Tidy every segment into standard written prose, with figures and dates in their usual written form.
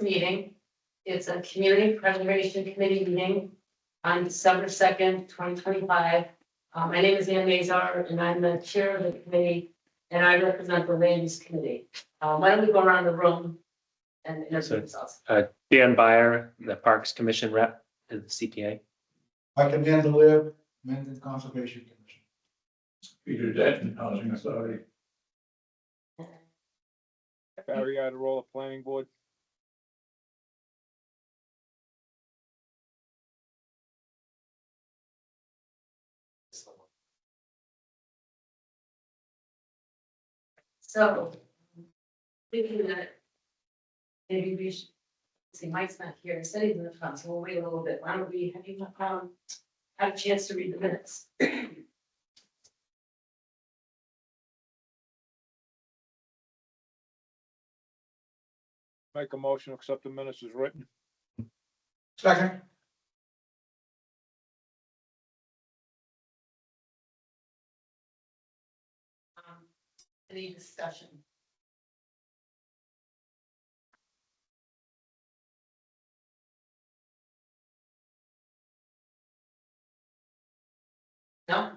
meeting. It's a Community Preservation Committee meeting on December 2nd, 2025. My name is Ann Mazar, and I'm the chair of the committee, and I represent the Land Use Committee. Why don't we go around the room and introduce ourselves? Dan Byer, the Parks Commission rep to the CTA. I command the live, Mendon Conservation Commission. Peter Denton, Housing Authority. Barry Adirola, Planning Board. So, thinking that maybe we should, see, Mike's not here, he said he's in the front, so we'll wait a little bit. Why don't we have you have a chance to read the minutes? Make a motion to accept the minutes as written. Second. Any discussion? No?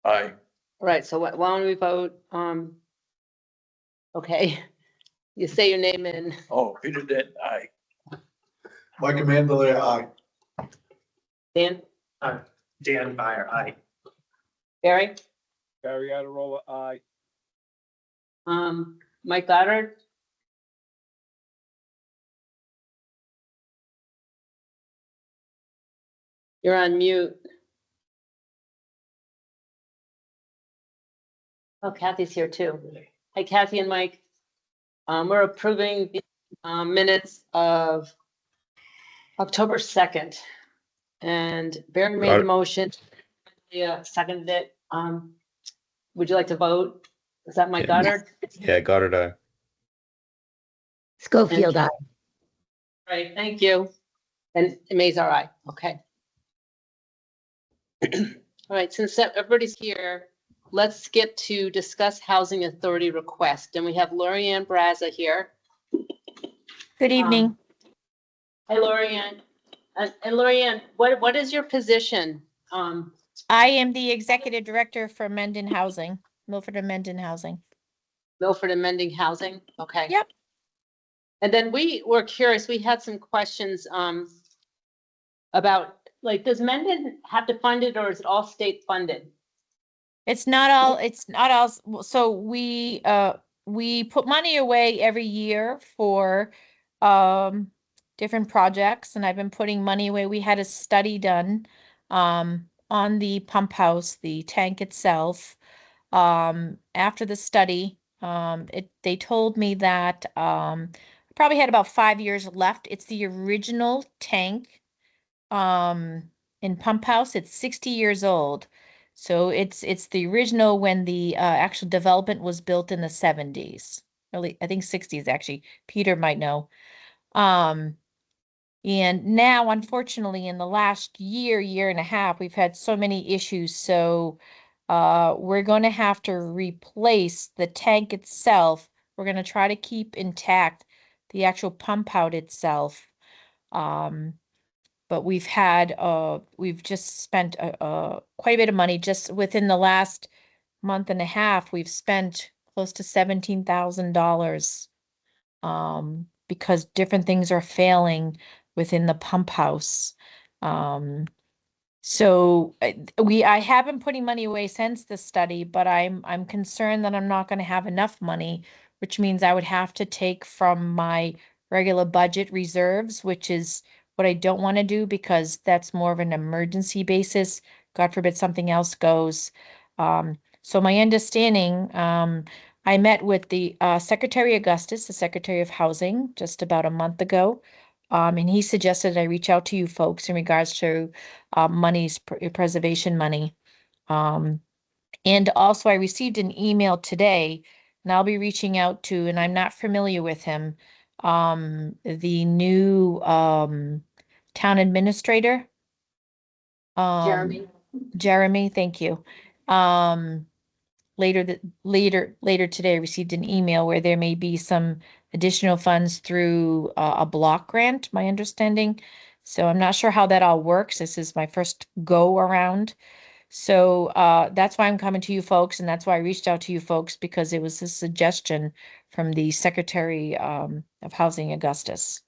Aye. All right, so why don't we vote? Okay, you say your name and Oh, Peter Denton, aye. I command the live, aye. Dan, Dan Byer, aye. Barry, Barry Adirola, aye. Mike Goddard. You're on mute. Oh, Kathy's here too. Hi, Kathy and Mike. We're approving the minutes of October 2nd. And Barry made the motion. Yeah, seconded it. Would you like to vote? Is that Mike Goddard? Yeah, Goddard, aye. Schofield, aye. Right, thank you. And Mazar, aye. Okay. All right, since everybody's here, let's get to discuss housing authority request. And we have Lorianne Braza here. Good evening. Hi, Lorianne. And Lorianne, what is your position? I am the executive director for Mendon Housing, Milford and Mendon Housing. Milford and Mending Housing? Okay. Yep. And then we were curious, we had some questions about, like, does Mendon have to fund it or is it all state funded? It's not all, so we put money away every year for different projects, and I've been putting money away. We had a study done on the pump house, the tank itself. After the study, they told me that probably had about 5 years left. It's the original tank in pump house. It's 60 years old. So it's the original when the actual development was built in the 70s. Really, I think 60s actually. Peter might know. And now, unfortunately, in the last year and a half, we've had so many issues. So we're going to have to replace the tank itself. We're going to try to keep intact the actual pump out itself. But we've just spent quite a bit of money just within the last month and a half. We've spent close to $17,000 because different things are failing within the pump house. So I have been putting money away since the study, but I'm concerned that I'm not going to have enough money, which means I would have to take from my regular budget reserves, which is what I don't want to do because that's more of an emergency basis. God forbid something else goes. So my understanding, I met with the Secretary Augustus, the Secretary of Housing, just about a month ago. And he suggested I reach out to you folks in regards to preservation money. And also I received an email today, and I'll be reaching out to, and I'm not familiar with him, the new town administrator. Jeremy. Jeremy, thank you. later today, I received an email where there may be some additional funds through a block grant, my understanding. So I'm not sure how that all works. This is my first go around. So that's why I'm coming to you folks, and that's why I reached out to you folks, because it was a suggestion from the Secretary of Housing, Augustus.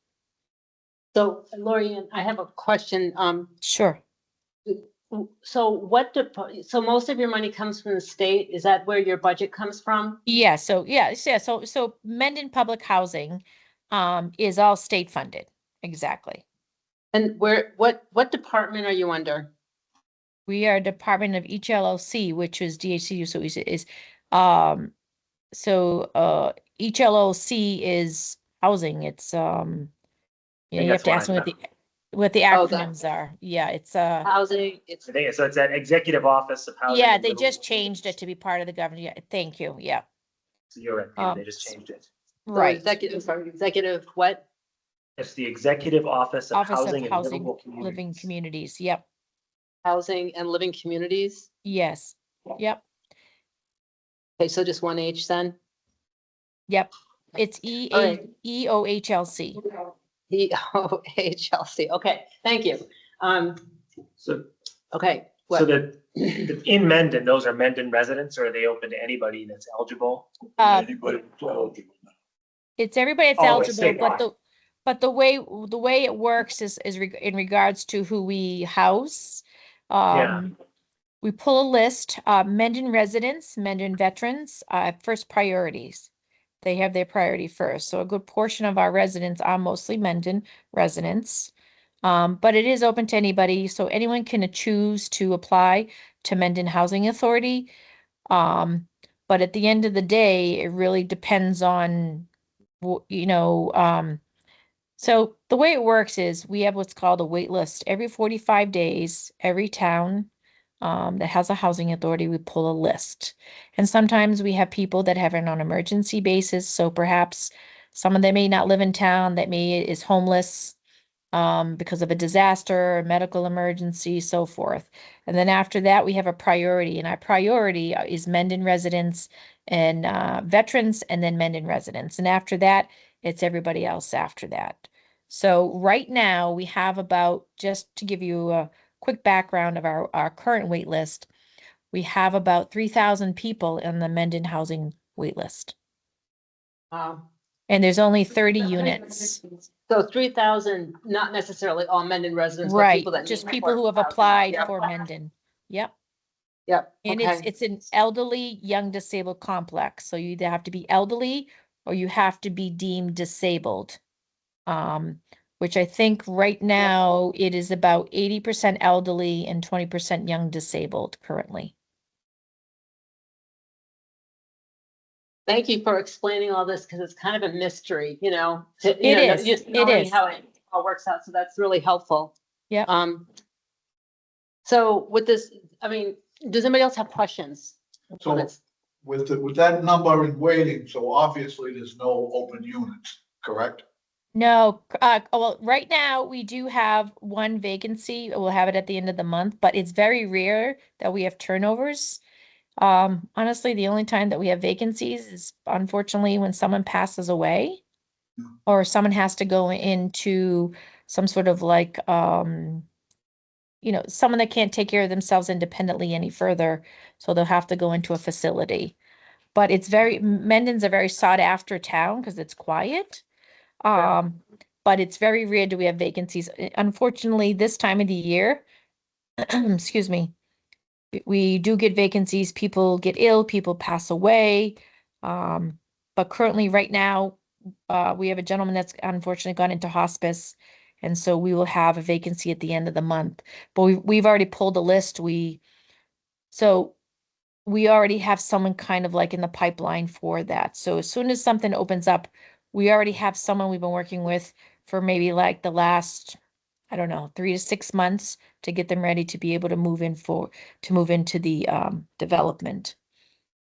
So Lori, I have a question. Sure. So so most of your money comes from the state? Is that where your budget comes from? Yeah, so Mendon Public Housing is all state funded. Exactly. And what department are you under? We are Department of each LLC, which is DHCU, so is each LLC is housing. It's think you have that's to what ask me I what the Oh, acronyms are. Yeah, it's Housing, it's, I think so. It's that Executive Office of Housing. yeah, and they Livable just changed it to be part of the government. Yeah, thank you. Yeah. So you're right, Peter, they just changed it. so Right. executive what? It's the Executive Office of Office of Housing and Housing, Livable Living Communities. Communities. Yep. Housing and Living Communities? Yes. Yep. Okay, so just one H then? Yep. It's All right. EOHLC. EOHLC. Okay, thank you. So, Okay. so What? that in Mendon, those are Mendon residents, or are they open to anybody that's eligible? Anybody who's eligible. It's everybody that's Oh, eligible, state but law. the way it works is in regards to who we house. Yeah. We pull a list, Mendon residents, Mendon veterans, first priorities. They have their priority first. So a good portion of our residents are mostly Mendon residents. But it is open to anybody, so anyone can choose to apply to Mendon Housing Authority. But at the end of the day, it really depends on, so the way it works is we have what's called a wait list. Every 45 days, every town that has a housing authority, we pull a list. And sometimes we have people that have it on emergency basis. So perhaps someone that may not live in town that is homeless because of a disaster, a medical emergency, so forth. And then after that, we have a priority, and our priority is Mendon residents and veterans, and then Mendon residents. And after that, it's everybody else after that. So right now, we have about, just to give you a quick background of our current wait list, we have about 3,000 people in the Mendon housing wait list. And there's only 30 units. So 3,000, not necessarily all Mendon residents, but Right, people that. just need people who have housing. applied Yep. for Mendon. Yep. Yep, And okay. it's an elderly, young disabled complex. So you either have to be elderly or you have to be deemed disabled. Which I think right now it is about 80% elderly and 20% young disabled currently. Thank you for explaining all this, because it's kind of a mystery, It is, just it knowing is. how it all works out. So that's really helpful. Yep. So with this, I mean, does anybody else have questions? So with that number in waiting, so obviously there's no open units, correct? No, well, right now we do have one vacancy. We'll have it at the end of the month, but it's very rare that we have turnovers. Honestly, the only time that we have vacancies is unfortunately when someone passes away or someone has to go into some sort of like, someone that can't take care of themselves independently any further. So they'll have to go into a facility. But Mendon's a very sought after town because it's quiet. But it's very rare do we have vacancies. Unfortunately, this time of the year, excuse me, we do get vacancies. People get ill, people pass away. But currently right now, we have a gentleman that's unfortunately gone into hospice. And so we will have a vacancy at the end of the month. But we've already pulled a list. So we already have someone kind of like in the pipeline for that. So as soon as something opens up, we already have someone we've been working with for maybe like the last, I don't know, 3 to 6 months to get them ready to be able to move into the development.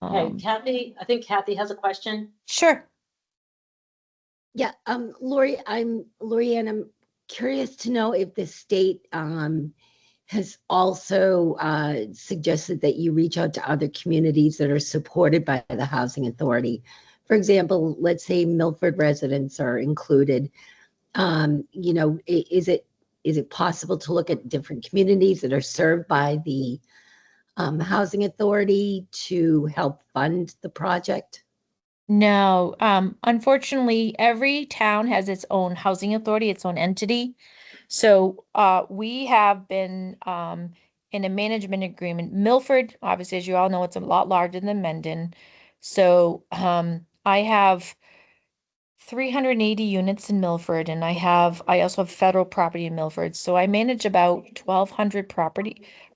Okay, Kathy, I think Kathy has a question. Sure. Yeah, Lori, I'm curious to know if the state has also suggested that you reach out to other communities that are supported by the Housing Authority. For example, let's say Milford residents are included. You know, is it possible to look at different communities that are served by the Housing Authority to help fund the project? No, unfortunately, every town has its own housing authority, its own entity. So we have been in a management agreement. Milford, obviously, as you all know, it's a lot larger than Mendon. So I have 380 units in Milford, and I also have federal property in Milford. So I manage about 1,200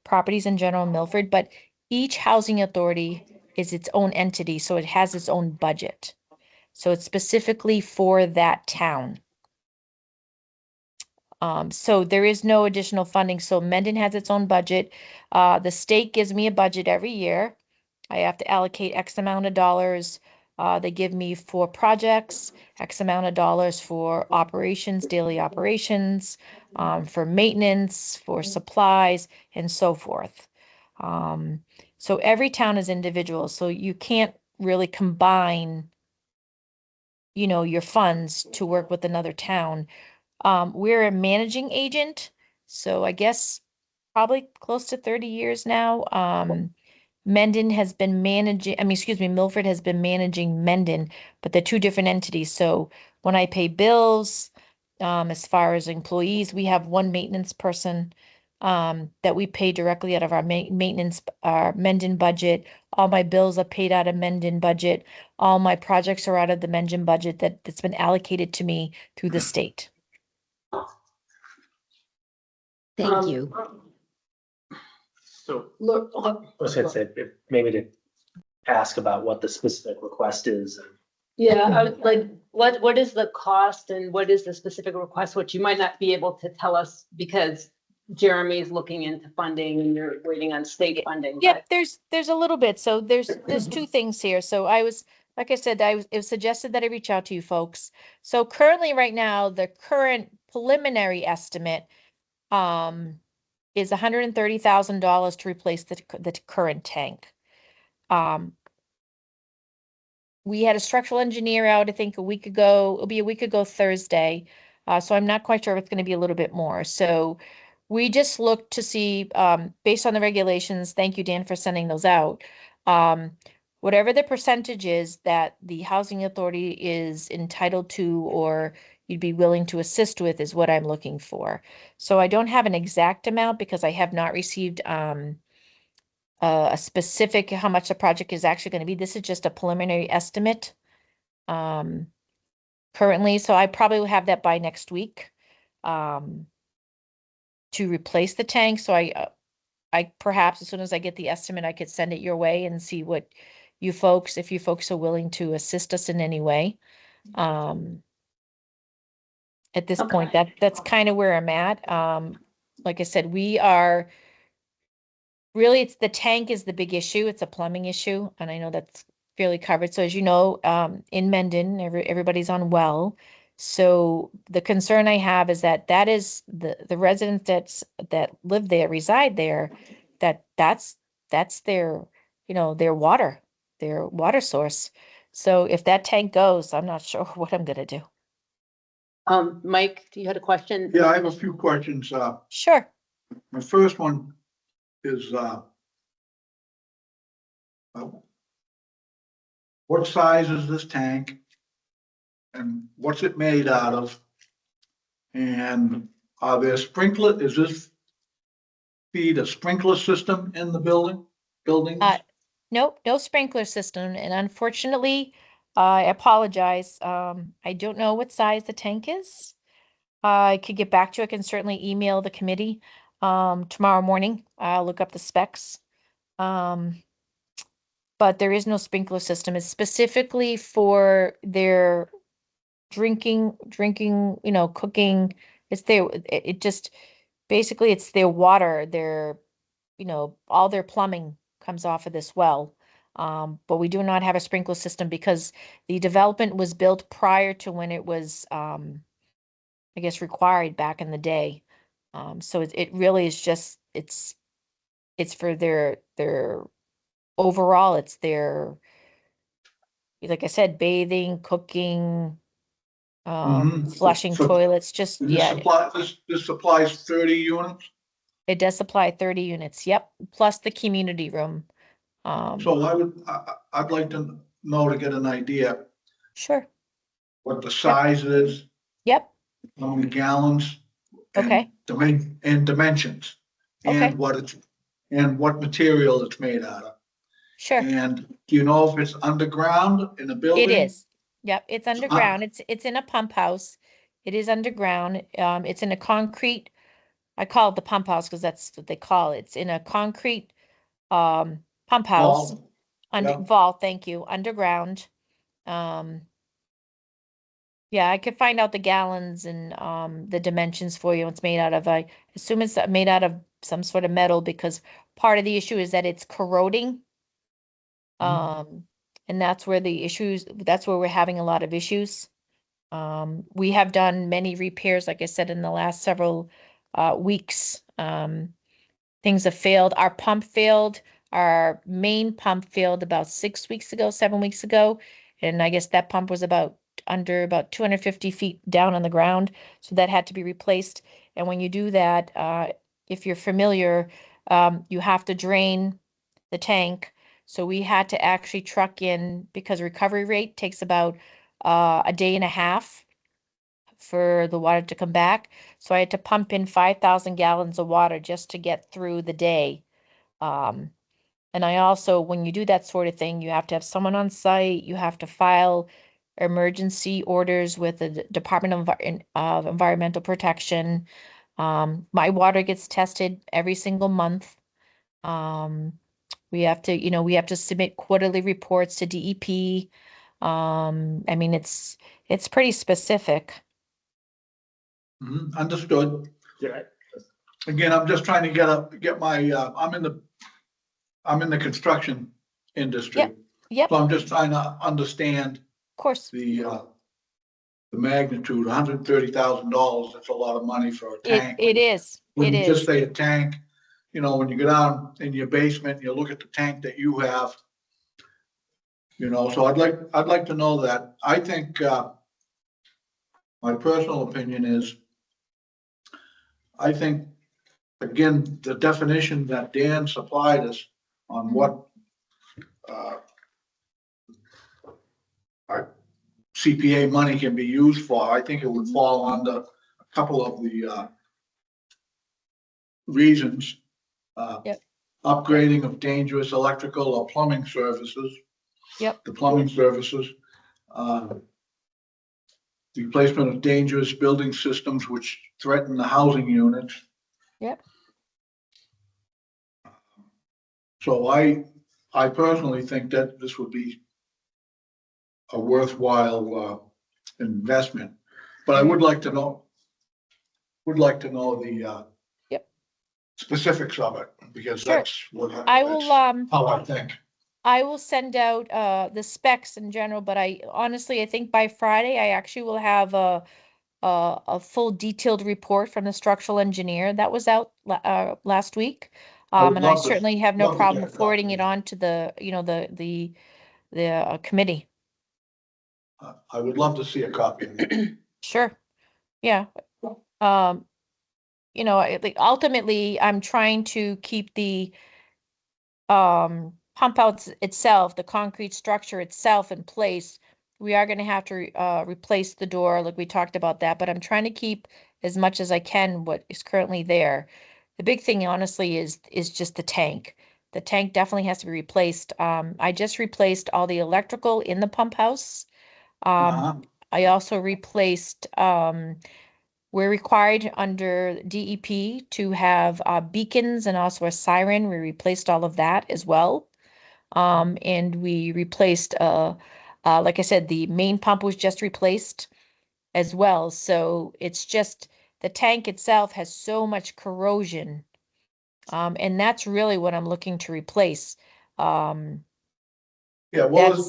properties in general in Milford, but each housing authority is its own entity, so it has its own budget. So it's specifically for that town. So there is no additional funding. So Mendon has its own budget. The state gives me a budget every year. I have to allocate X amount of dollars. They give me for projects, X amount of dollars for operations, daily operations, for maintenance, for supplies, and so forth. So every town is individual, so you can't really combine, you know, your funds to work with another town. We're a managing agent, so I guess probably close to 30 years now. Mendon has been managing, I mean, excuse me, Milford has been managing Mendon, but they're two different entities. So when I pay bills, as far as employees, we have one maintenance person that we pay directly out of our maintenance, our Mendon budget. All my bills are paid out of Mendon budget. All my projects are out of the Mendon budget that's been allocated to me through the state. Thank you. So Look, I was gonna say, maybe to ask about what the specific request is. yeah, I was like, what is the cost and what is the specific request, which you might not be able to tell us because Jeremy's looking into funding and you're waiting on state funding. Yep, there's a little bit. So there's two things here. So I was, like I said, it was suggested that I reach out to you folks. So currently, right now, the current preliminary estimate is $130,000 to replace the current tank. We had a structural engineer out, I think a week ago. It'll be a week ago Thursday. So I'm not quite sure if it's going to be a little bit more. So we just looked to see, based on the regulations, thank you, Dan, for sending those out. Whatever the percentage is that the housing authority is entitled to or you'd be willing to assist with is what I'm looking for. So I don't have an exact amount because I have not received a specific how much the project is actually going to be. This is just a preliminary estimate currently, so I probably will have that by next week to replace the tank. So I perhaps as soon as I get the estimate, I could send it your way and see what you folks, if you folks are willing to assist us in any way. At this point, that's kind of where I'm at. Like I said, we are really, it's the tank is the big issue. It's a plumbing issue, and I know that's fairly covered. So as you know, in Mendon, everybody's on well. So the concern I have is that is the residents that live there, reside there, that's their, you know, their water source. So if that tank goes, I'm not sure what I'm gonna do. Mike, you had a question? Yeah, I have a few questions. Sure. My first one is, what size is this tank? And what's it made out of? And are there is this feed a sprinkler system in the buildings? Nope, no sprinkler system, and unfortunately, I apologize. I don't know what size the tank is. I could get back to you. I can certainly email the committee tomorrow morning. I'll look up the specs. But there is no sprinkler system. It's specifically for their drinking, you know, cooking. It's their, it just, basically it's their water, their, you know, all their plumbing comes off of this well. But we do not have a sprinkler system because the development was built prior to when it was, I guess, required back in the day. So it really is just it's for their overall, it's their, like I said, bathing, cooking, flushing So toilets, just, this yeah, supply, this supplies 30 units? it does supply 30 units, yep, plus the community room. So I'd like to know, to get an idea, Sure, what the size is, yep, how many gallons, okay, and dimensions, okay, and what material it's made out of. sure. And do you know if it's underground in a building? It is. Yep, it's So underground. It's in a pump house. It is underground. It's in a concrete, I call it the pump house because that's what they call it. It's in a concrete pump house. Vault. Under Yeah. vault, thank you, underground. Um yeah, I could find out the gallons and the dimensions for you. It's made out of, I assume it's made out of some sort of metal because part of the issue is that it's corroding. And that's where that's where we're having a lot of issues. We have done many repairs, like I said, in the last several weeks. Things have failed. Our pump failed. Our main pump failed about 6 weeks ago, 7 weeks ago. And I guess that pump was about 250 feet down on the ground. So that had to be replaced. And when you do that, if you're familiar, you have to drain the tank. So we had to actually truck in, because recovery rate takes about a day and a half for the water to come back. So I had to pump in 5,000 gallons of water just to get through the day. And I also, when you do that sort of thing, you have to have someone on site, you have to file emergency orders with the Department of Environmental Protection. My water gets tested every single month. We have to, we have to submit quarterly reports to DEP. I mean, it's pretty specific. Understood. Yeah, Again, I'm just trying to get my, I'm in the construction industry. Yep, So of I'm just trying to understand course. the magnitude. $130,000, that's a lot of money for a tank. It is. When It you just is. say a tank, when you go down in your basement, you look at the tank that you have, so I'd like to know that. I think, my personal opinion is, I think, again, the definition that Dan supplied us on what, our CPA money can be used for, I think it would fall under a couple of the, reasons. Yep. Upgrading of dangerous electrical or plumbing services. Yep. The plumbing services. Replacement of dangerous building systems which threaten the housing units. Yep. So I personally think that this would be a worthwhile investment, but I would like to know the Yep. specifics of it, because Sure. that's I will, how I think. I will send out the specs in general, but I think by Friday, I actually will have a full detailed report from the structural engineer that was out last week. would And I love to- certainly have no love to problem get a forwarding copy. it on to the, the committee. I would love to see a copy of it. Sure. Yeah. Like ultimately, I'm trying to keep the pump out itself, the concrete structure itself in place. We are going to have to replace the door, like we talked about that, but I'm trying to keep as much as I can what is currently there. The big thing, honestly, is just the tank. The tank definitely has to be replaced. I just replaced all the electrical in the pump house. Uh-huh. I also replaced, we're required under DEP to have beacons and also a siren. We replaced all of that as well. And we replaced, like I said, the main pump was just replaced as well. So it's just the tank itself has so much corrosion. And that's really what I'm looking to replace. Yeah, well, That's,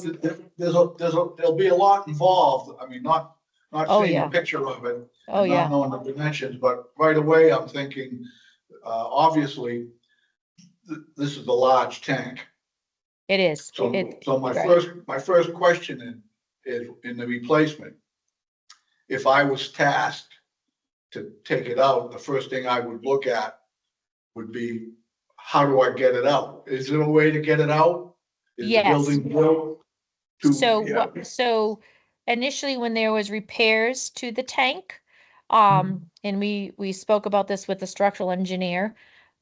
there'll be a lot involved. I mean, not Oh, seeing yeah. a picture of it Oh, and not yeah. knowing the dimensions, but right away I'm thinking, obviously, this is a large tank. It is. So, so my right. first question is in the replacement. If I was tasked to take it out, the first thing I would look at would be, how do I get it out? Is there a way to get it out? Is the Yes. building built to? So Yeah. so initially when there was repairs to the tank, and we spoke about this with the structural engineer,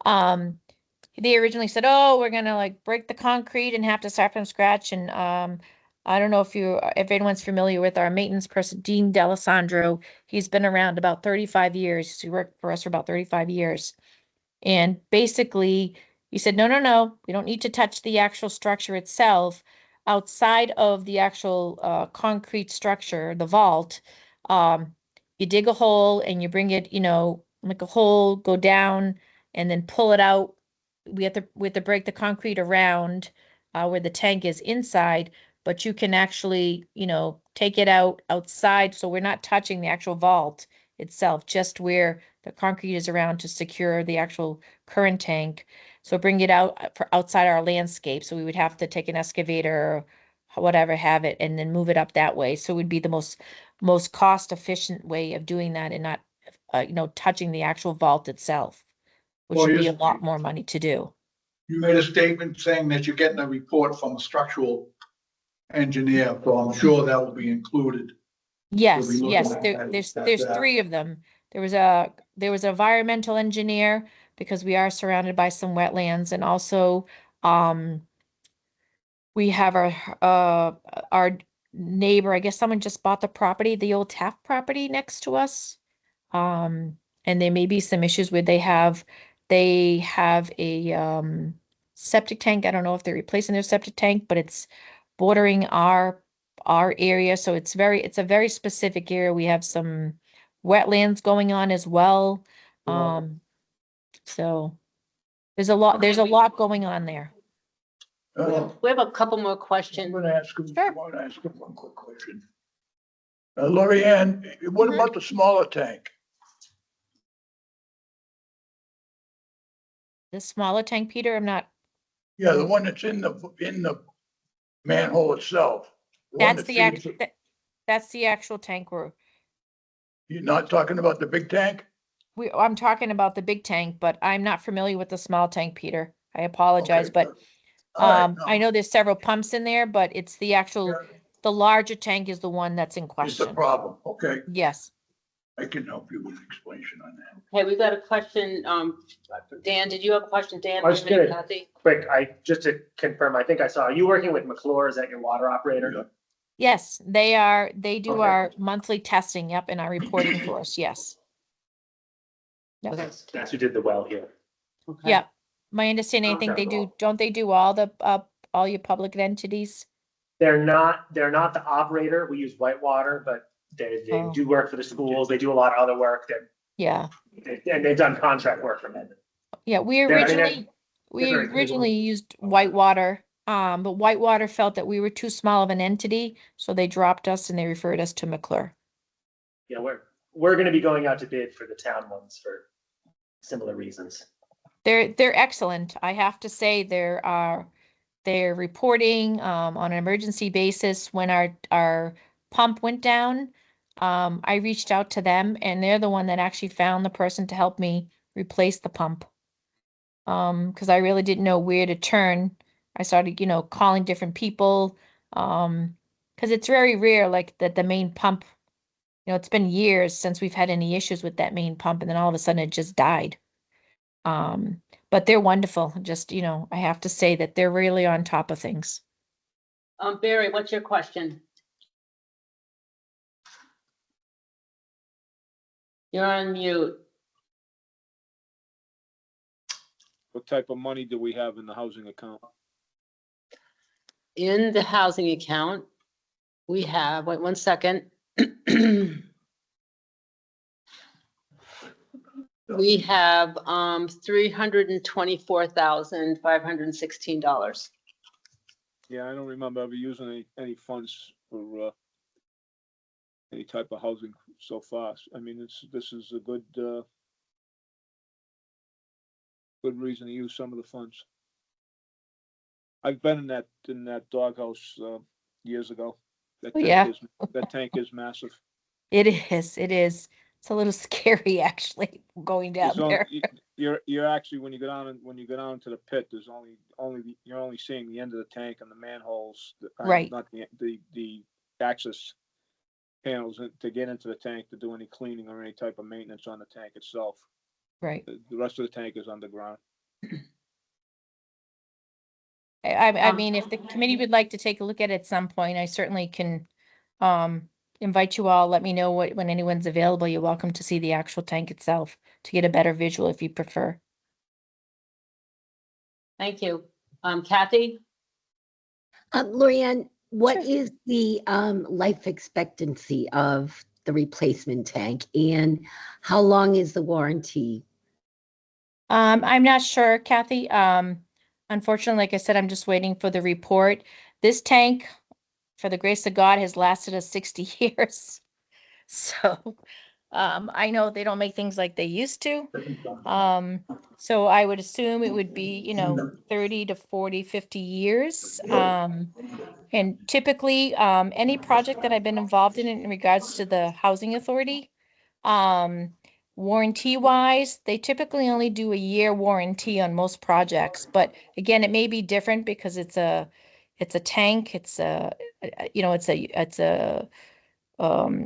they originally said, oh, we're gonna like break the concrete and have to start from scratch. And I don't know if anyone's familiar with our maintenance person, Dean D'Alessandro. He's been around about 35 years. He worked for us for about 35 years. And basically, he said, no, no, no, we don't need to touch the actual structure itself. Outside of the actual concrete structure, the vault, you dig a hole and you bring it, like a hole, go down and then pull it out. We have to break the concrete around where the tank is inside, but you can actually, take it outside. So we're not touching the actual vault itself, just where the concrete is around to secure the actual current tank. So bring it out for outside our landscape. So we would have to take an excavator or whatever, have it, and then move it up that way. So it would be the most cost efficient way of doing that and not, touching the actual vault itself, which Well, would be a you- lot more money to do. You made a statement saying that you're getting a report from a structural engineer, so I'm sure that will be included. Yes, looking yes, at there's that. 3 of them. There was an environmental engineer because we are surrounded by some wetlands, and also we have our neighbor, I guess someone just bought the property, the old Taft property next to us. And there may be some issues where they have a septic tank. I don't know if they're replacing their septic tank, but it's bordering our area. So it's a very specific area. We have some wetlands going on as well. So there's a lot going on there. We have a couple more I'm questions. gonna ask him, Sure. I want to ask him one quick question. Lori Ann, what Mhm. about the smaller tank? The smaller tank, Peter, I'm not, Yeah, the one that's in the manhole itself. The one that's that the feeds actual, that's the actual tank You're not talking about the big tank? I'm talking about the big tank, but I'm not familiar with the small tank, Peter. I apologize, Okay, but all right, no. I know there's several pumps in there, but it's the actual, the larger tank is the one that's in It's the question. problem. Okay, Yes. I can help you with an explanation on that. Okay, we've got a question, Dan, did you have a question, Dan? I was David and gonna- Kathy? Quick, just to confirm, I think I saw, are you working with McClure? Is that your water operator? Yes, they do Okay. our monthly testing, yep, and our reporting for us, yes. Yep. Okay. That's who did the well here. Okay. Yep. My understanding, I think they do, don't they do all your public entities? They're not the operator. We use Whitewater, but they Oh. do work for the schools. They do a lot of other work Yeah, and they've done contract work for Mendon. yeah, we Yeah, I mean, originally, we very cool. originally used Whitewater, but Whitewater felt that we were too small of an entity, so they dropped us and they referred us to McClure. Yeah, we're gonna be going out to bid for the town ones for similar reasons. They're excellent. I have to say they're reporting on an emergency basis when our pump went down. I reached out to them and they're the one that actually found the person to help me replace the pump. Because I really didn't know where to turn. I started, calling different people. Because it's very rare, like that the main pump, it's been years since we've had any issues with that main pump, and then all of a sudden it just died. But they're wonderful. Just, I have to say that they're really on top of things. Barry, what's your question? You're on mute. What type of money do we have in the housing account? In the housing account, we have, wait 1 second. We have $324,516. Yeah, I don't remember ever using any funds for any type of housing so far. I mean, this is a good good reason to use some of the funds. I've been in that doghouse, years ago. Oh, yeah. That tank is massive. It is, it is. It's a little scary actually going down There's only, there. you're actually, when you go down to the pit, there's you're only seeing the end of the tank and the manholes. Right. Not the access panels to get into the tank to do any cleaning or any type of maintenance on the tank itself. Right. The rest of the tank is underground. I mean, if the committee would like to take a look at it at some point, I certainly can invite you all. Let me know when anyone's available. You're welcome to see the actual tank itself to get a better visual if you prefer. Thank you. Kathy? Lorianne, what Sure. is the life expectancy of the replacement tank, and how long is the warranty? I'm not sure, Kathy. Unfortunately, like I said, I'm just waiting for the report. This tank, for the grace of God, has lasted us 60 years. So, I know they don't make things like they used to. So I would assume it would be, 30 to 40, 50 years. And typically, any project that I've been involved in regards to the housing authority, warranty wise, they typically only do a year warranty on most projects. But again, it may be different because it's a tank, it's a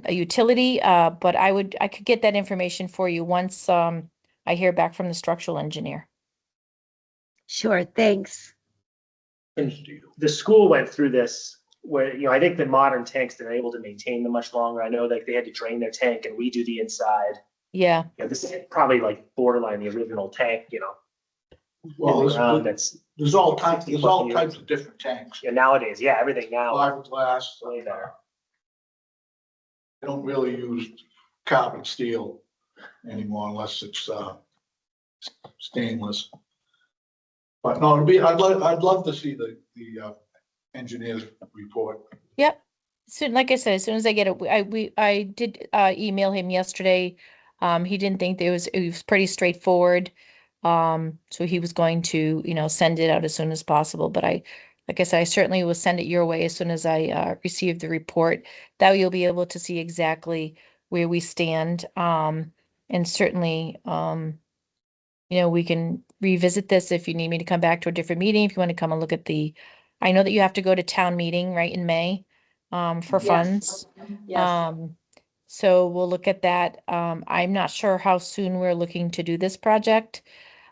utility, but I could get that information for you once, I hear back from the structural engineer. Sure, thanks. And the school went through this where, I think the modern tanks, they're able to maintain them much longer. I know like they had to drain their tank and redo the inside. Yeah, This is probably like borderline the original tank, Well, in the ground that's, there's all types of different tanks. nowadays, everything now. Fiberglass, Way better. they don't really use carbon steel anymore unless it's stainless. But no, I'd love to see the engineer's report. yep. Soon, like I said, as soon as I get it, I did email him yesterday. He didn't think it was pretty straightforward. So he was going to, send it out as soon as possible. But like I said, I certainly will send it your way as soon as I receive the report. That way you'll be able to see exactly where we stand. And certainly, we can revisit this if you need me to come back to a different meeting, if you want to come and look at I know that you have to go to town meeting, right, in May, for Yes. funds. Yes. So we'll look at that. I'm not sure how soon we're looking to do this project.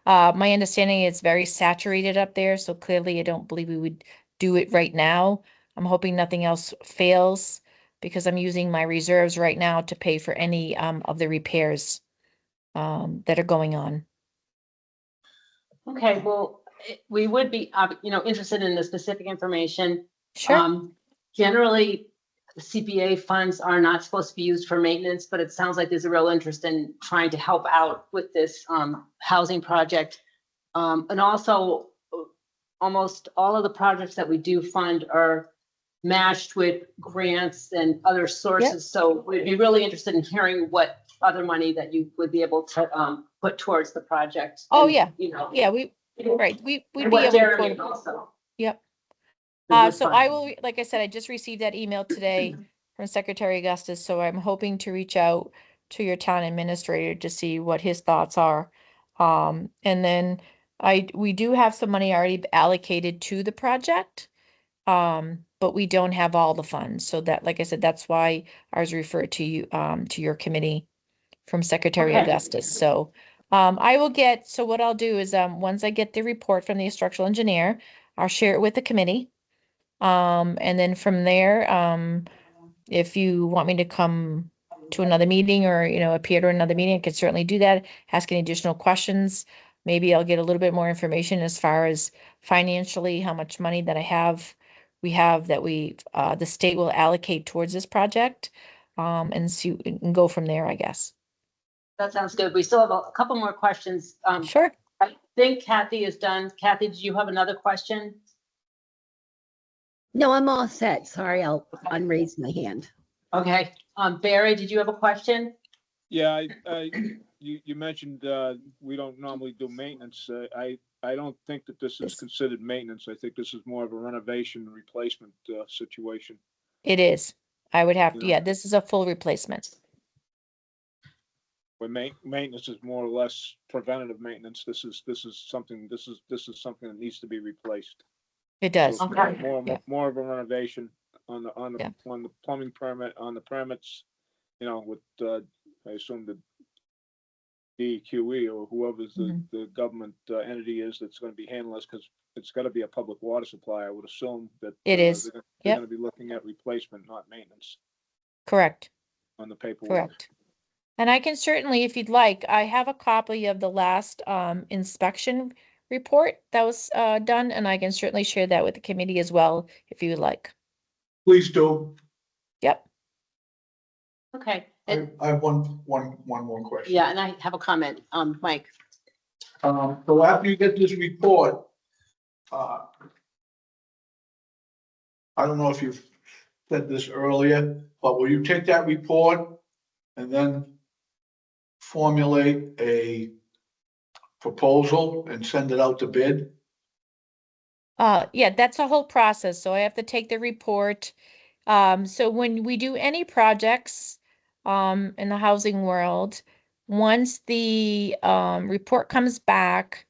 My understanding is very saturated up there, so clearly I don't believe we would do it right now. I'm hoping nothing else fails because I'm using my reserves right now to pay for any of the repairs that are going on. Okay, well, we would be, interested in the specific information. Sure. Generally, the CPA funds are not supposed to be used for maintenance, but it sounds like there's a real interest in trying to help out with this housing project. And also, almost all of the projects that we do fund are matched with grants and other sources. So we'd be really interested in hearing what other money that you would be able to put towards the project. Oh, And, yeah. Yeah, We'd be and able what to. Jeremy also. Yep. This is So fun. I will, like I said, I just received that email today from Secretary Augustus, so I'm hoping to reach out to your town administrator to see what his thoughts are. And then we do have some money already allocated to the project, but we don't have all the funds. So that, like I said, that's why I was referred to you, to your committee from Secretary Okay. Augustus. So so what I'll do is, once I get the report from the structural engineer, I'll share it with the committee. And then from there, if you want me to come to another meeting or, appear to another meeting, I can certainly do that. Ask any additional questions. Maybe I'll get a little bit more information as far as financially, how much money that we have that the state will allocate towards this project. And see, and go from there, I guess. That sounds good. We still have a couple more questions. Sure. I think Kathy is done. Kathy, did you have another question? No, I'm all set. Sorry, I'll unraise my hand. Okay. Barry, did you have a question? Yeah, you mentioned, we don't normally do maintenance. I don't think that this is considered maintenance. I think this is more of a renovation replacement, situation. It is. I would have to, Yeah. yeah, this is a full replacement. Where maintenance is more or less preventative maintenance. This is something that needs to be replaced. It does. So it's Okay. Yeah. more of a renovation on the Yeah. plumbing permit, on the permits, with, I assume the DEQE or whoever's the government entity is that's gonna be handling this, because it's gotta be a public water supply. I would assume that. It is. They're Yep. gonna be looking at replacement, not maintenance Correct. on the paperwork. Correct. And I can certainly, if you'd like, I have a copy of the last inspection report that was done, and I can certainly share that with the committee as well, if you would like. Please do. Yep. Okay, I have one more question. yeah, and I have a comment, Mike. So after you get this report, I don't know if you've said this earlier, but will you take that report and then formulate a proposal and send it out to bid? Yeah, that's a whole process. So I have to take the report. So when we do any projects in the housing world, once the report comes back,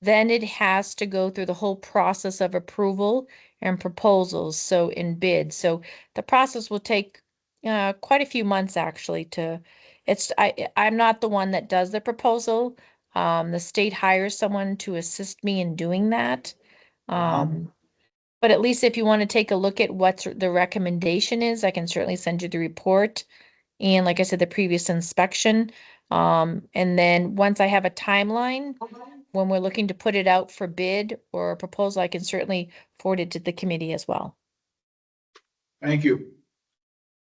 then it has to go through the whole process of approval and proposals, so in bid. So the process will take quite a few months actually I'm not the one that does the proposal. The state hires someone to assist me in doing that. But at least if you want to take a look at what the recommendation is, I can certainly send you the report. And like I said, the previous inspection. And then once I have a timeline, when we're looking to put it out for bid or a proposal, I can certainly forward it to the committee as well. Thank you.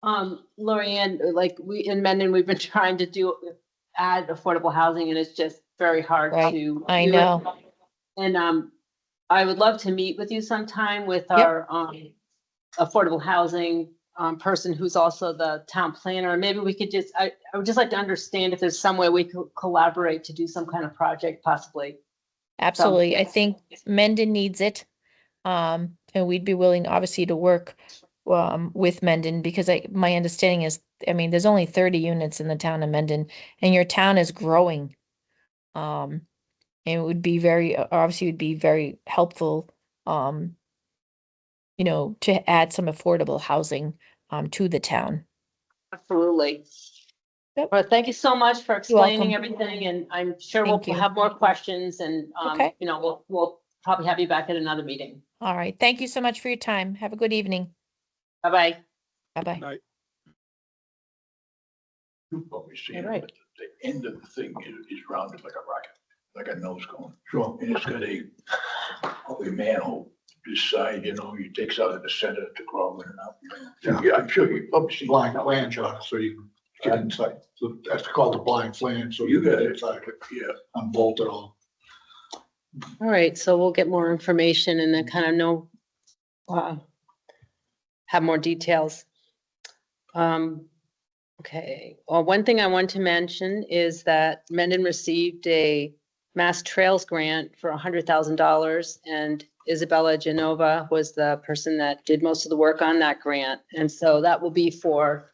Lorianne, like in Mendon, we've been trying to add affordable housing, and it's just very hard Right. to. I do it. know. And I would love to meet with you sometime with Yep. our affordable housing person who's also the town planner. Maybe we could I would just like to understand if there's some way we could collaborate to do some kind of project possibly. Absolutely. I think Mendon needs it. And we'd be willing, obviously, to work with Mendon because my understanding is, I mean, there's only 30 units in the town of Mendon, and your town is growing. And it would be very helpful, to add some affordable housing to the town. Absolutely. Yep. Well, thank you so much for welcome. explaining everything, and I'm sure Thank we'll you. have more questions, and Okay. we'll probably have you back at another meeting. All right. Thank you so much for your time. Have a good evening. Bye-bye. Bye-bye. Night. You've probably seen it, Right. but the end of the thing is rounded like a rocket, like a nose cone. Sure. And it's got a manhole this side, you takes out of the center to grow in and out. Yeah, I'm sure you've probably seen. Blind flange, so you can get inside. So that's called the blind flange, so You you got get it. inside, Yeah. unbolt it all. All right, so we'll get more information and then kind of know, have more details. Okay, well, one thing I want to mention is that Mendon received a Mass Trails grant for $100,000, and Isabella Genova was the person that did most of the work on that grant. And so that will be for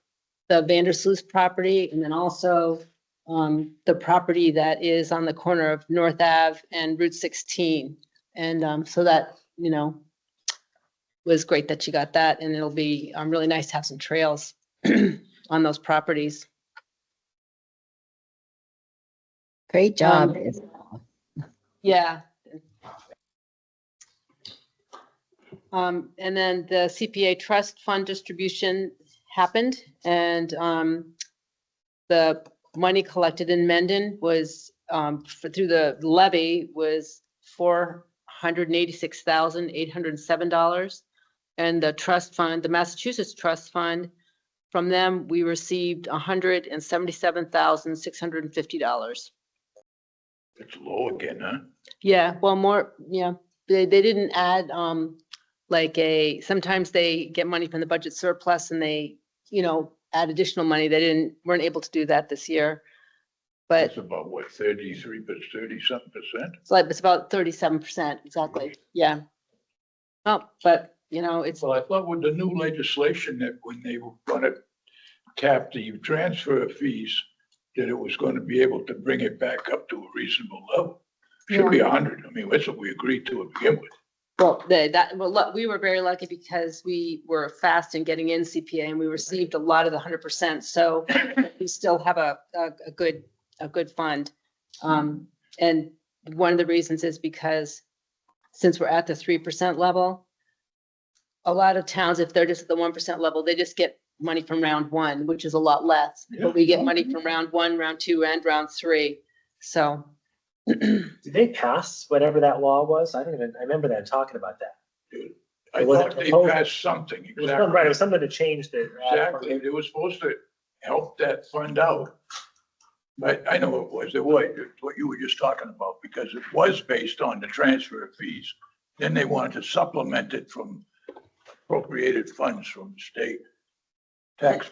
the Vandersloot property, and then also the property that is on the corner of North Ave and Route 16. And so that, was great that she got that, and it'll be really nice to have some trails on those properties. Great job. Yeah. And then the CPA trust fund distribution happened, and the money collected in Mendon was through the levy was $486,807. And the trust fund, the Massachusetts Trust Fund, from them, we received $177,650. It's low again, huh? Yeah, well, more, yeah, they didn't add, sometimes they get money from the budget surplus and they, add additional money. They weren't able to do that this year. but That's about what, 33, but 30-something%? it's about 37%, exactly, yeah. Oh, but, you know, it's, Well, I thought with the new legislation that when they were gonna cap the transfer fees, that it was gonna be able to bring it back up to a reasonable level. Should be 100. I mean, that's what we agreed to begin with. well, look, we were very lucky because we were fast in getting in CPA and we received a lot of the 100%. So we still have a good fund. And one of the reasons is because since we're at the 3% level, a lot of towns, if they're just at the 1% level, they just get money from round one, which is a lot less. But we get money from round one, round two, and round three. So. Did they pass whatever that law was? I remember them talking about that. I Was it thought they proposed? passed something, It was right, it exactly. was something to change the. Exactly. It was supposed to help that fund out. But I know it was what you were just talking about, because it was based on the transfer fees. Then they wanted to supplement it from appropriated funds from the state tax,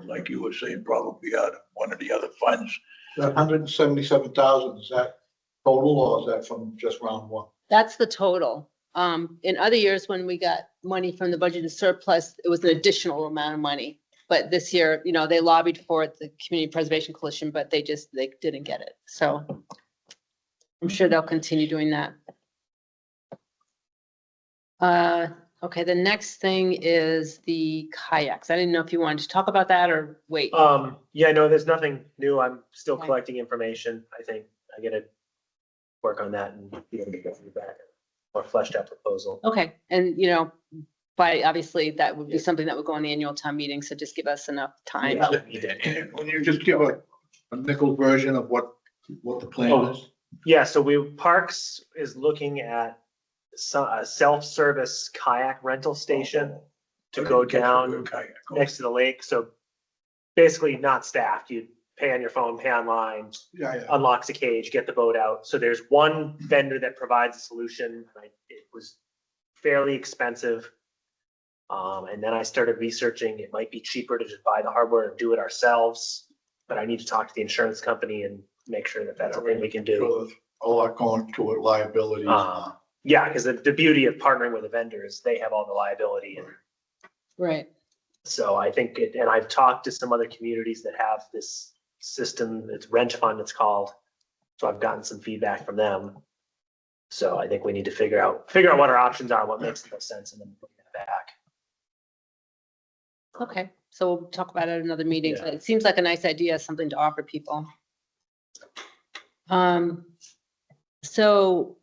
like you were saying, probably out of one of the other funds. That 177,000, is that total or is that from just round one? That's the total. In other years, when we got money from the budgeted surplus, it was an additional amount of money. But this year, they lobbied for it, the Community Preservation Coalition, but they didn't get it. So I'm sure they'll continue doing that. Okay, the next thing is the kayaks. I didn't know if you wanted to talk about that or wait. Yeah, no, there's nothing new. I'm still Okay. collecting information. I think I gotta work on that and be able to get feedback or fleshed out proposal. Okay, and by obviously that would be something that would go on the annual town meeting, so just give us enough time. Yeah. And when you just give a nickel version of what the plan is? Yeah, so Parks is looking at a self-service kayak rental station to go down next to the lake. So basically not staffed. You pay on your phone, pay online, Yeah. unlocks a cage, get the boat out. So there's one vendor that provides a solution. It was fairly expensive. And then I started researching, it might be cheaper to just buy the hardware and do it ourselves, but I need to talk to the insurance company and make sure that that's a thing we can do. So there's a lot going to it, liabilities. Yeah, because the beauty of partnering with a vendor is they have all the liability. And Right. so I think and I've talked to some other communities that have this system, it's Rent Fund, it's called. So I've gotten some feedback from them. So I think we need to figure out what our options are, what makes the most sense, and then bring that back. Okay, so we'll talk about it at another meeting. Yeah. It seems like a nice idea, something to offer people. So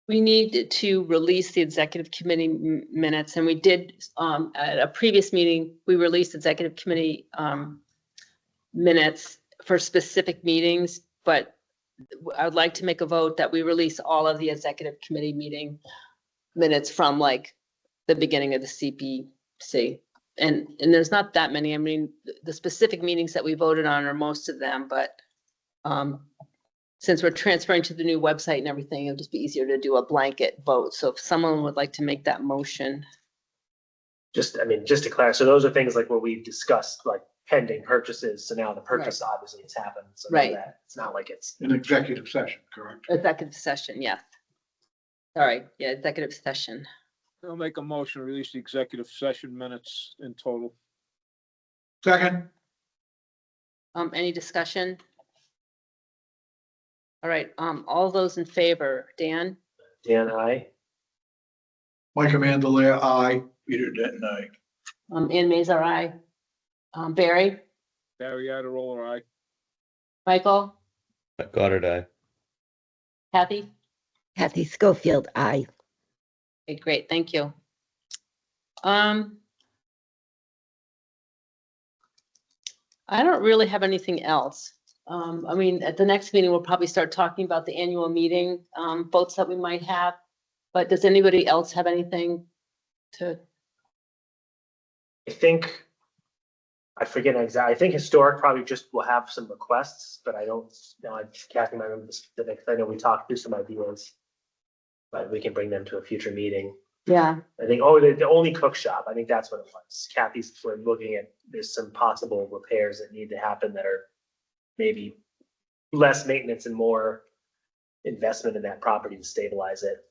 we need to release the executive committee minutes, and we did, at a previous meeting, we released executive committee minutes for specific meetings, but I would like to make a vote that we release all of the executive committee meeting minutes from like the beginning of the CPC. And there's not that many. I mean, the specific meetings that we voted on are most of them, but since we're transferring to the new website and everything, it'll just be easier to do a blanket vote. So if someone would like to make that motion. Just to clarify, so those are things like what we discussed, like pending purchases. So now the purchase obviously has happened. So Right. that it's not like it's. An executive session, correct? Executive session, yes. Sorry, yeah, executive session. I'll make a motion to release the executive session minutes in total. Second, Any discussion? All right, all those in favor, Dan, Dan, I. Mike Mandelare, aye. Peter Denton, Ann Mazar, aye. Barry, Barry Adirola, aye. Michael, Goddard, aye. Kathy? Kathy Schofield, aye. Okay, great, thank you. I don't really have anything else. I mean, at the next meeting, we'll probably start talking about the annual meeting, votes that we might have. But does anybody else have anything to? I think, I forget exactly, I think historic probably just will have some requests, but I don't know, Kathy might remember the specifics. I know we talked through some ideas, but we can bring them to a future meeting. Yeah. I think, the only cook shop, I think that's what it was. Kathy's, we're looking at, there's some possible repairs that need to happen that are maybe less maintenance and more investment in that property to stabilize it.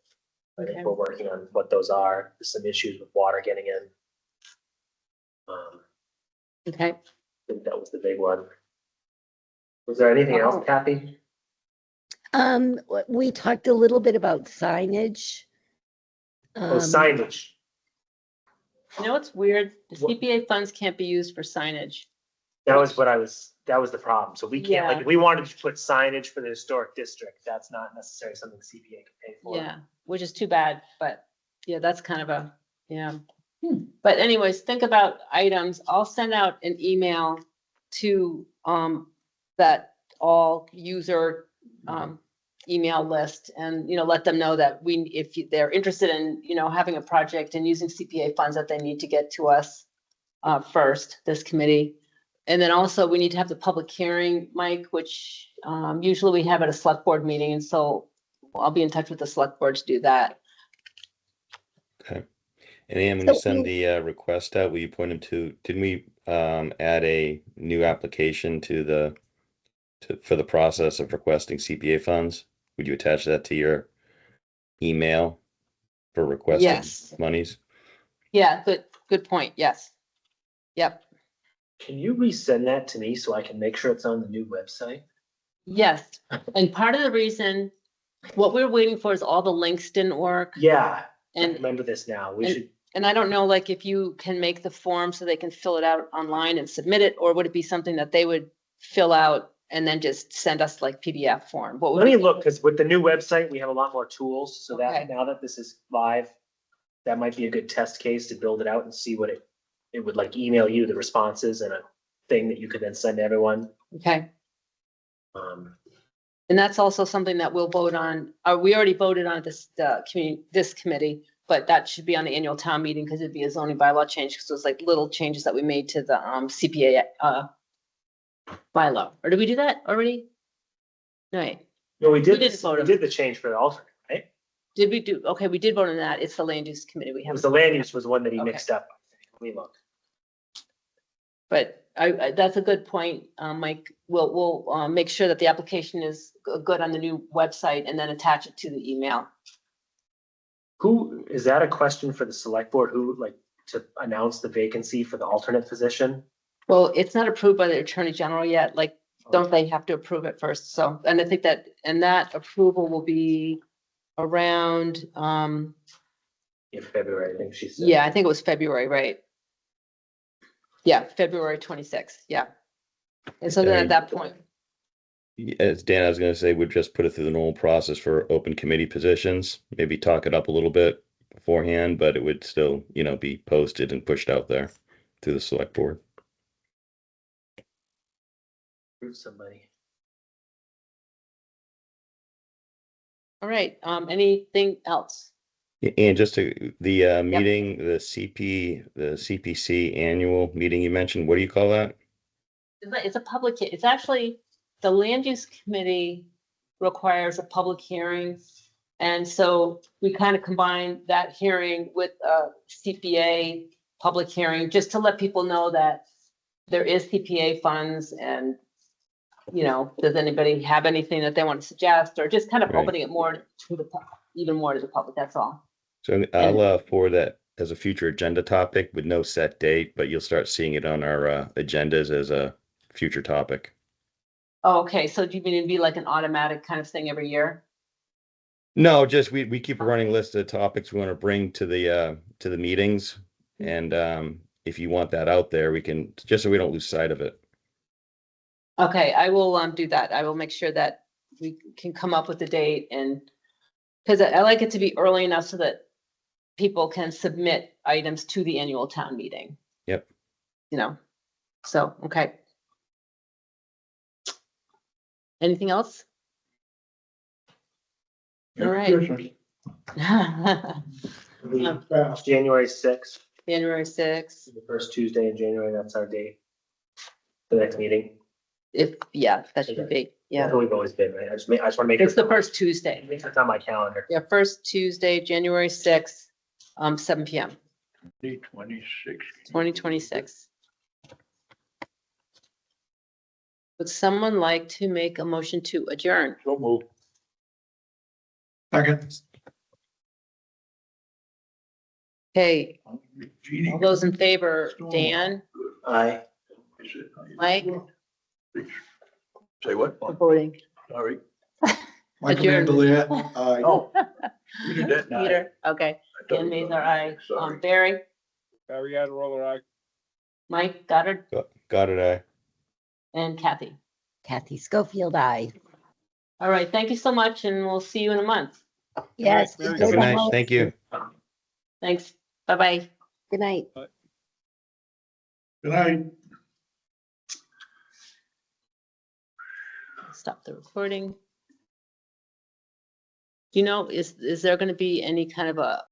I think Okay. we're working on what those are. There's some issues with water getting in. Okay. I think that was the big one. Was there anything else, Oh. Kathy? We talked a little bit about signage. Oh, signage. You know what's weird? The What- CPA funds can't be used for signage. That was that was the problem. So we can't, like, Yeah. if we wanted to put signage for the historic district, that's not necessarily something CPA can pay for. Yeah, which is too bad, but yeah, that's kind of a, yeah. But anyways, think about items. I'll send out an email to, that all user, email list and, let them know that if they're interested in, having a project and using CPA funds, that they need to get to us, first, this committee. And then also we need to have the public hearing, Mike, which, usually we have at a select board meeting. And so I'll be in touch with the select board to do that. Okay. And Ann, when you So send we- the request out, will you point them to, didn't we add a new application for the process of requesting CPA funds? Would you attach that to your email for requesting Yes. monies? Yeah, good point. Yes. Yep. Can you resend that to me so I can make sure it's on the new website? Yes. And part of the reason, what we're waiting for is all the links didn't work. Yeah, I And, remember this now. We and- should, and I don't know, like, if you can make the form so they can fill it out online and submit it, or would it be something that they would fill out and then just send us like PDF form? What would let me be- look, because with the new website, we have a lot more tools, so Okay. that now that this is live, that might be a good test case to build it out and see what it would like email you the responses and a thing that you could then send to everyone. Okay. Um, And that's also something that we'll vote on. We already voted on this committee, but that should be on the annual town meeting because it'd be a zoning bylaw change because it was like little changes that we made to the CPA bylaw. Or did we do that already? No, wait. No, we didn't did, vote we on did the change for the alternate, right? Did we do? Okay, we did vote on that. It's the land use committee. We It have. was the land use was the one that he Okay. mixed up. Let me look. But that's a good point, Mike. We'll make sure that the application is good on the new website and then attach it to the email. Who, is that a question for the select board, who, like, to announce the vacancy for the alternate position? Well, it's not approved by the Attorney General yet, like, don't they have to approve it first? So, and I think that approval will be around, In February, I think she said. yeah, I think it was February, right? Yeah, February 26th, yeah. And so then at that point, As Dan, I was gonna say, we'd just put it through the normal process for open committee positions, maybe talk it up a little bit beforehand, but it would still, be posted and pushed out there through the select board. Approve somebody. all right, anything else? And just the meeting, the CPC annual meeting you mentioned, what do you call that? It's a public, it's actually, the land use committee requires a public hearing. And so we kind of combine that hearing with a CPA public hearing, just to let people know that there is CPA funds and, does anybody have anything that they want to suggest, or just kind of Right. opening it more to the, even more to the public, that's all. So I'll forward that as a future agenda topic with no set date, but you'll start seeing it on our agendas as a future topic. Oh, okay, so do you mean it'd be like an automatic kind of thing every year? No, just we keep a running list of topics we want to bring to the meetings. And if you want that out there, we can, just so we don't lose sight of it. Okay, I will do that. I will make sure that we can come up with a date and, because I like it to be early enough so that people can submit items to the annual town meeting. Yep. So, okay. Anything else? All right. January 6th, January 6th, the first Tuesday in January, that's our date. The next meeting. that should be, That's yeah. what we've always been, right? I just want to make It's the it, first Tuesday. make sure it's on my calendar. Yeah, first Tuesday, January 6th, 7 PM, 2026. 2026. Would someone like to make a motion to adjourn? So move. Second. Okay, Jeannie. all those in favor, Dan, Aye. Mike, Say what? voting. Sorry. Michael Adjourn. Bandelier, aye. No. You did that now. Peter, okay, Dan Mazar, aye. Sorry. Barry, Barry Adderall, aye. Mike Goddard, Got it, and Kathy. Kathy Schofield, aye. All right, thank you so much, and we'll see you in a month. Yes. Merry Have a good night. Christmas. Thank you. Thanks, bye-bye. Good night. Good night. Stop the recording. Do you know, is there gonna be any kind of a